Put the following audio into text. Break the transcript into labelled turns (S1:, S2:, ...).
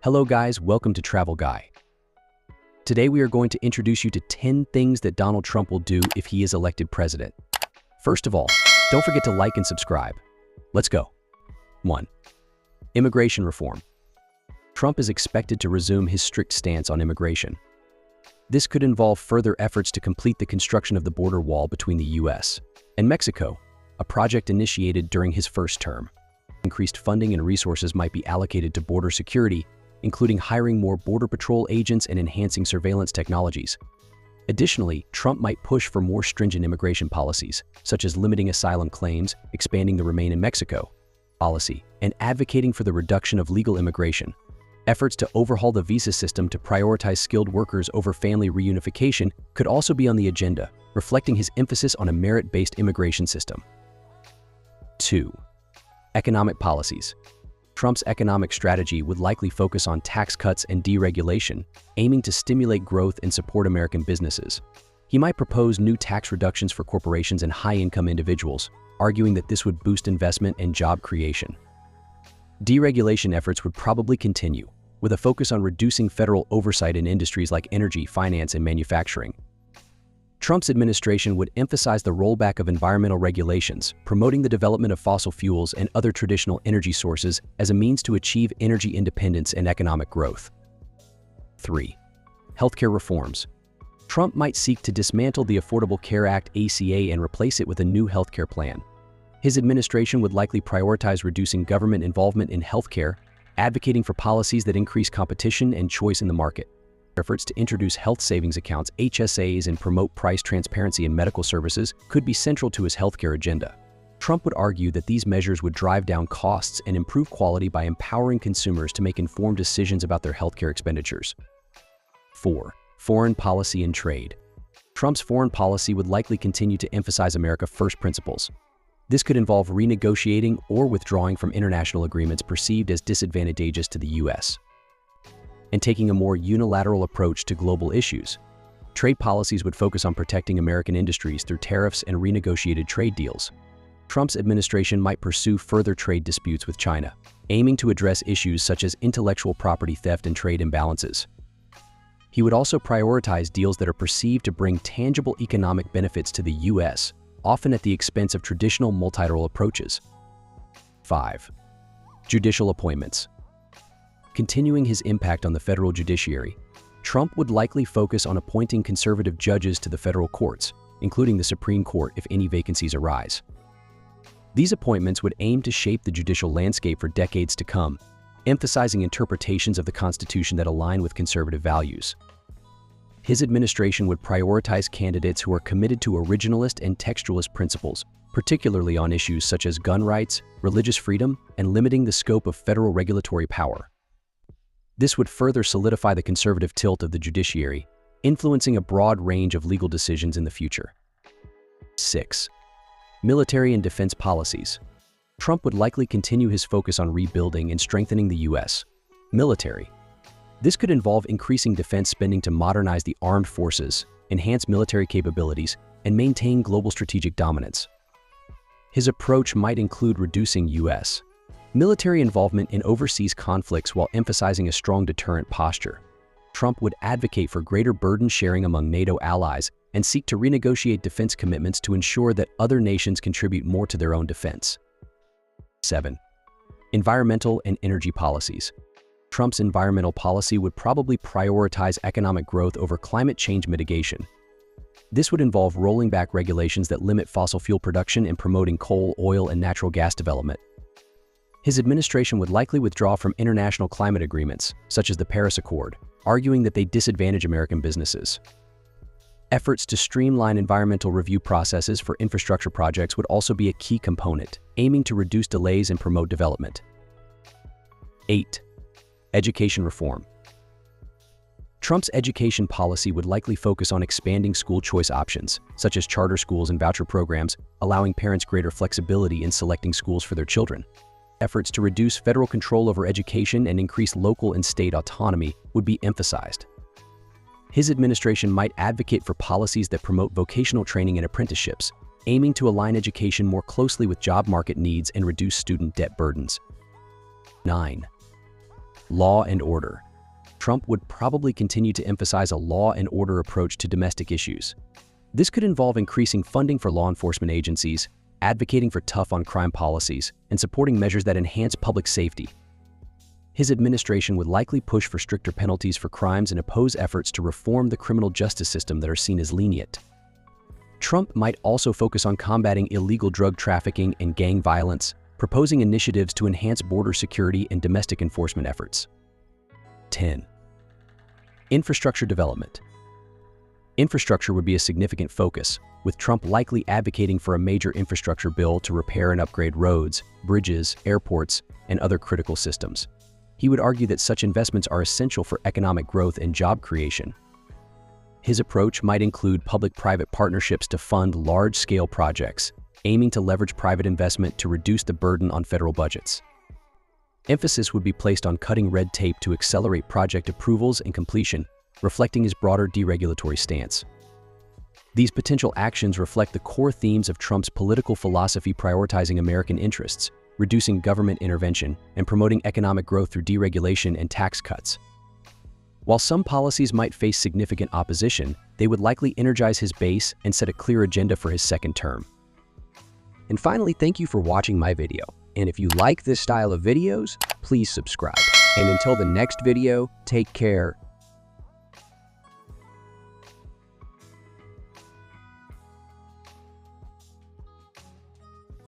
S1: Hello guys, welcome to Travel Guy. Today we are going to introduce you to 10 things that Donald Trump will do if he is elected president. First of all, don't forget to like and subscribe. Let's go. 1. Immigration reform. Trump is expected to resume his strict stance on immigration. This could involve further efforts to complete the construction of the border wall between the U.S. and Mexico, a project initiated during his first term. Increased funding and resources might be allocated to border security, including hiring more Border Patrol agents and enhancing surveillance technologies. Additionally, Trump might push for more stringent immigration policies, such as limiting asylum claims, expanding the Remain in Mexico policy, and advocating for the reduction of legal immigration. Efforts to overhaul the visa system to prioritize skilled workers over family reunification could also be on the agenda, reflecting his emphasis on a merit-based immigration system. 2. Economic policies. Trump's economic strategy would likely focus on tax cuts and deregulation, aiming to stimulate growth and support American businesses. He might propose new tax reductions for corporations and high-income individuals, arguing that this would boost investment and job creation. Deregulation efforts would probably continue, with a focus on reducing federal oversight in industries like energy, finance, and manufacturing. Trump's administration would emphasize the rollback of environmental regulations, promoting the development of fossil fuels and other traditional energy sources as a means to achieve energy independence and economic growth. 3. Healthcare reforms. Trump might seek to dismantle the Affordable Care Act (ACA) and replace it with a new healthcare plan. His administration would likely prioritize reducing government involvement in healthcare, advocating for policies that increase competition and choice in the market. Efforts to introduce health savings accounts (HSAs) and promote price transparency in medical services could be central to his healthcare agenda. Trump would argue that these measures would drive down costs and improve quality by empowering consumers to make informed decisions about their healthcare expenditures. 4. Foreign policy and trade. Trump's foreign policy would likely continue to emphasize America First principles. This could involve renegotiating or withdrawing from international agreements perceived as disadvantageous to the U.S. and taking a more unilateral approach to global issues. Trade policies would focus on protecting American industries through tariffs and renegotiated trade deals. Trump's administration might pursue further trade disputes with China, aiming to address issues such as intellectual property theft and trade imbalances. He would also prioritize deals that are perceived to bring tangible economic benefits to the U.S., often at the expense of traditional multilateral approaches. 5. Judicial appointments. Continuing his impact on the federal judiciary, Trump would likely focus on appointing conservative judges to the federal courts, including the Supreme Court if any vacancies arise. These appointments would aim to shape the judicial landscape for decades to come, emphasizing interpretations of the Constitution that align with conservative values. His administration would prioritize candidates who are committed to originalist and textualist principles, particularly on issues such as gun rights, religious freedom, and limiting the scope of federal regulatory power. This would further solidify the conservative tilt of the judiciary, influencing a broad range of legal decisions in the future. 6. Military and defense policies. Trump would likely continue his focus on rebuilding and strengthening the U.S. military. This could involve increasing defense spending to modernize the armed forces, enhance military capabilities, and maintain global strategic dominance. His approach might include reducing U.S. military involvement in overseas conflicts while emphasizing a strong deterrent posture. Trump would advocate for greater burden sharing among NATO allies and seek to renegotiate defense commitments to ensure that other nations contribute more to their own defense. 7. Environmental and energy policies. Trump's environmental policy would probably prioritize economic growth over climate change mitigation. This would involve rolling back regulations that limit fossil fuel production and promoting coal, oil, and natural gas development. His administration would likely withdraw from international climate agreements, such as the Paris Accord, arguing that they disadvantage American businesses. Efforts to streamline environmental review processes for infrastructure projects would also be a key component, aiming to reduce delays and promote development. 8. Education reform. Trump's education policy would likely focus on expanding school choice options, such as charter schools and voucher programs, allowing parents greater flexibility in selecting schools for their children. Efforts to reduce federal control over education and increase local and state autonomy would be emphasized. His administration might advocate for policies that promote vocational training and apprenticeships, aiming to align education more closely with job market needs and reduce student debt burdens. 9. Law and order. Trump would probably continue to emphasize a law and order approach to domestic issues. This could involve increasing funding for law enforcement agencies, advocating for tough-on-crime policies, and supporting measures that enhance public safety. His administration would likely push for stricter penalties for crimes and oppose efforts to reform the criminal justice system that are seen as lenient. Trump might also focus on combating illegal drug trafficking and gang violence, proposing initiatives to enhance border security and domestic enforcement efforts. 10. Infrastructure development. Infrastructure would be a significant focus, with Trump likely advocating for a major infrastructure bill to repair and upgrade roads, bridges, airports, and other critical systems. He would argue that such investments are essential for economic growth and job creation. His approach might include public-private partnerships to fund large-scale projects, aiming to leverage private investment to reduce the burden on federal budgets. Emphasis would be placed on cutting red tape to accelerate project approvals and completion, reflecting his broader deregulatory stance. These potential actions reflect the core themes of Trump's political philosophy, prioritizing American interests, reducing government intervention, and promoting economic growth through deregulation and tax cuts. While some policies might face significant opposition, they would likely energize his base and set a clear agenda for his second term. And finally, thank you for watching my video. And if you like this style of videos, please subscribe. And until the next video, take care